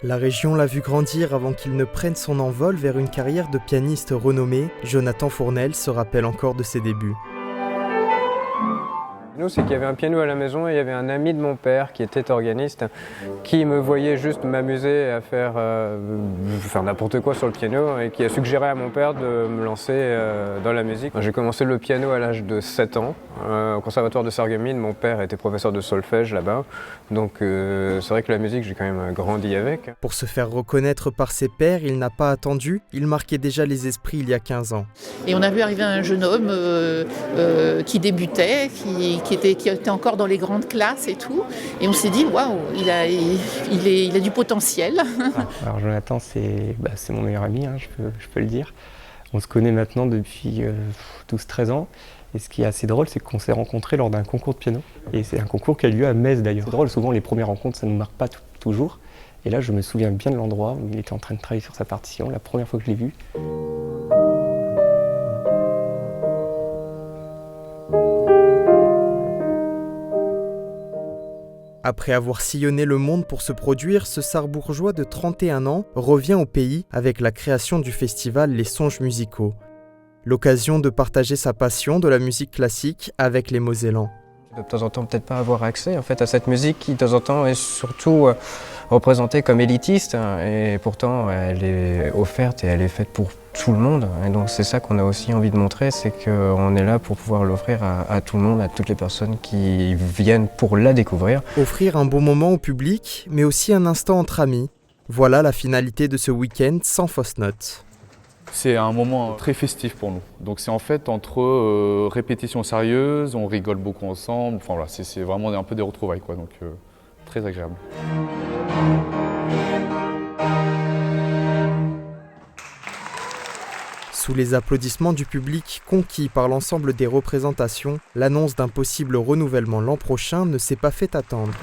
La région l'a vu grandir avant qu'il ne prenne son envol vers une carrière de pianiste renommé. Jonathan Fournel se rappelle encore de ses débuts. Nous, c'est qu'il y avait un piano à la maison et il y avait un ami de mon père qui était organiste qui me voyait juste m'amuser à faire n'importe quoi sur le piano et qui a suggéré à mon père de me lancer dans la musique. J'ai commencé le piano à l'âge de 7 ans au conservatoire de Sarreguemines. Mon père était professeur de solfège là-bas, donc c'est vrai que la musique, j'ai quand même grandi avec. Pour se faire reconnaître par ses pairs, il n'a pas attendu, il marquait déjà les esprits il y a 15 ans. Et on a vu arriver un jeune homme qui débutait, qui était encore dans les grandes classes et tout. Et on s'est dit, waouh, il a du potentiel. Alors Jonathan, c'est mon meilleur ami, hein, je peux le dire. On se connaît maintenant depuis 12-13 ans. Et ce qui est assez drôle, c'est qu'on s'est rencontrés lors d'un concours de piano. Et c'est un concours qui a lieu à Metz d'ailleurs. C'est drôle, souvent les premières rencontres, ça ne nous marque pas toujours. Et là, je me souviens bien de l'endroit où il était en train de travailler sur sa partition, la première fois que je l'ai vu. Après avoir sillonné le monde pour se produire, ce Sarrebourgeois de 31 ans revient au pays avec la création du festival Les Songes musicaux. L'occasion de partager sa passion de la musique classique avec les Mosellans. De temps en temps, peut-être pas avoir accès en fait, à cette musique qui, de temps en temps, est surtout représentée comme élitiste. Et pourtant, elle est offerte et elle est faite pour tout le monde. Et donc, c'est ça qu'on a aussi envie de montrer, c'est qu'on est là pour pouvoir l'offrir à tout le monde, à toutes les personnes qui viennent pour la découvrir. Offrir un bon moment au public, mais aussi un instant entre amis. Voilà la finalité de ce week-end sans fausse note. C'est un moment très festif pour nous. Donc c'est en fait entre répétitions sérieuses, on rigole beaucoup ensemble. Enfin voilà, c'est vraiment un peu des retrouvailles quoi. Donc très agréable. Sous les applaudissements du public conquis par l'ensemble des représentations, l'annonce d'un possible renouvellement l'an prochain ne s'est pas fait attendre.